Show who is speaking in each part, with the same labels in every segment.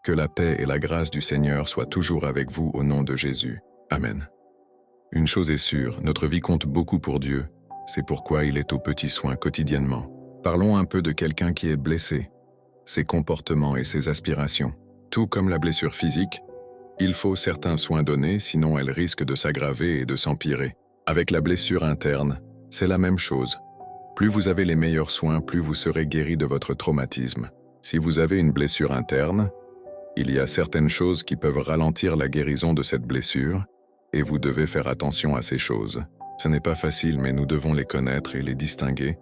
Speaker 1: Que la paix et la grâce du Seigneur soient toujours avec vous au nom de Jésus. Amen. Une chose est sûre, notre vie compte beaucoup pour Dieu. C'est pourquoi il est aux petits soins quotidiennement. Parlons un peu de quelqu'un qui est blessé, ses comportements et ses aspirations. Tout comme la blessure physique, il faut certains soins donnés, sinon elle risque de s'aggraver et de s'empirer. Avec la blessure interne, c'est la même chose. Plus vous avez les meilleurs soins, plus vous serez guéri de votre traumatisme. Si vous avez une blessure interne, il y a certaines choses qui peuvent ralentir la guérison de cette blessure, et vous devez faire attention à ces choses. Ce n'est pas facile, mais nous devons les connaître et les distinguer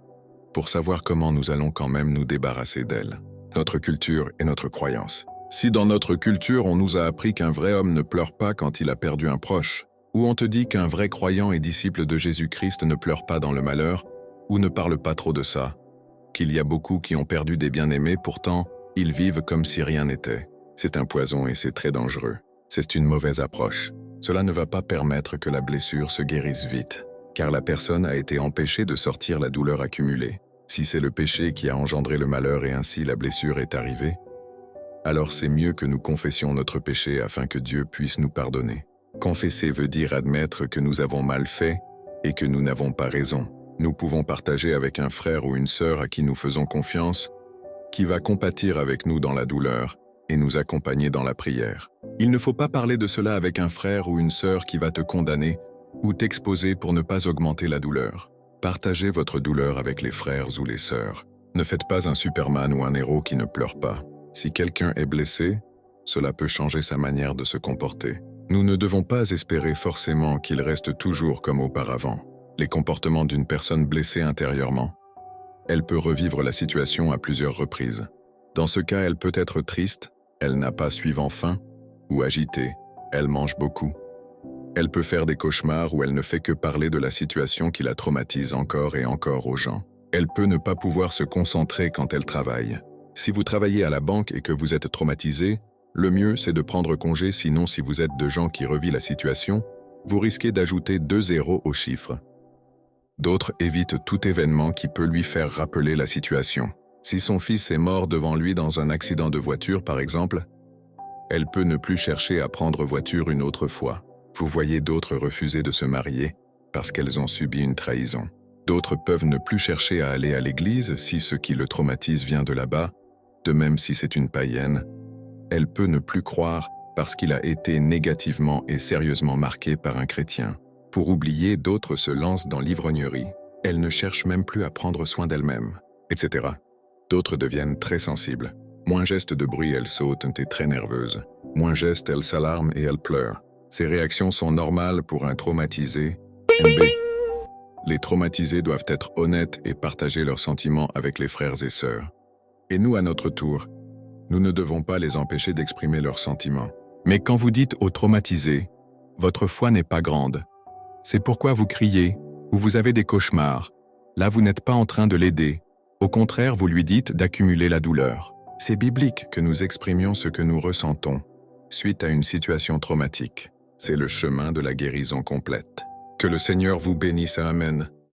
Speaker 1: pour savoir comment nous allons quand même nous débarrasser d'elles. Notre culture et notre croyance. Si dans notre culture on nous a appris qu'un vrai homme ne pleure pas quand il a perdu un proche, ou on te dit qu'un vrai croyant et disciple de Jésus-Christ ne pleure pas dans le malheur, ou ne parle pas trop de ça, qu'il y a beaucoup qui ont perdu des bien-aimés, pourtant, ils vivent comme si rien n'était. C'est un poison et c'est très dangereux. C'est une mauvaise approche. Cela ne va pas permettre que la blessure se guérisse vite, car la personne a été empêchée de sortir la douleur accumulée. Si c'est le péché qui a engendré le malheur et ainsi la blessure est arrivée, alors c'est mieux que nous confessions notre péché afin que Dieu puisse nous pardonner. Confesser veut dire admettre que nous avons mal fait et que nous n'avons pas raison. Nous pouvons partager avec un frère ou une sœur à qui nous faisons confiance, qui va compatir avec nous dans la douleur et nous accompagner dans la prière. Il ne faut pas parler de cela avec un frère ou une sœur qui va te condamner ou t'exposer pour ne pas augmenter la douleur. Partagez votre douleur avec les frères ou les sœurs. Ne faites pas un Superman ou un héros qui ne pleure pas. Si quelqu'un est blessé, cela peut changer sa manière de se comporter. Nous ne devons pas espérer forcément qu'il reste toujours comme auparavant. Les comportements d'une personne blessée intérieurement. Elle peut revivre la situation à plusieurs reprises. Dans ce cas, elle peut être triste, elle n'a pas suivant faim, ou agitée, elle mange beaucoup. Elle peut faire des cauchemars où elle ne fait que parler de la situation qui la traumatise encore et encore aux gens. Elle peut ne pas pouvoir se concentrer quand elle travaille. Si vous travaillez à la banque et que vous êtes traumatisé, le mieux c'est de prendre congé, sinon si vous êtes de gens qui revivent la situation, vous risquez d'ajouter 2 zéros au chiffre. D'autres évitent tout événement qui peut lui faire rappeler la situation. Si son fils est mort devant lui dans un accident de voiture par exemple, elle peut ne plus chercher à prendre voiture une autre fois. Vous voyez d'autres refuser de se marier parce qu'elles ont subi une trahison. D'autres peuvent ne plus chercher à aller à l'église si ce qui le traumatise vient de là-bas, de même si c'est une païenne. Elle peut ne plus croire parce qu'il a été négativement et sérieusement marqué par un chrétien. Pour oublier, d'autres se lancent dans l'ivrognerie. Elles ne cherchent même plus à prendre soin d'elles-mêmes, etc. D'autres deviennent très sensibles. Moins geste de bruit, elles sautent et très nerveuses. Moins geste, elles s'alarment et elles pleurent. Ces réactions sont normales pour un traumatisé. MB. Les traumatisés doivent être honnêtes et partager leurs sentiments avec les frères et sœurs. Et nous, à notre tour, nous ne devons pas les empêcher d'exprimer leurs sentiments. Mais quand vous dites aux traumatisés, votre foi n'est pas grande, c'est pourquoi vous criez ou vous avez des cauchemars. Là, vous n'êtes pas en train de l'aider. Au contraire, vous lui dites d'accumuler la douleur. C'est biblique que nous exprimions ce que nous ressentons suite à une situation traumatique. C'est le chemin de la guérison complète. Que le Seigneur vous bénisse. Amen.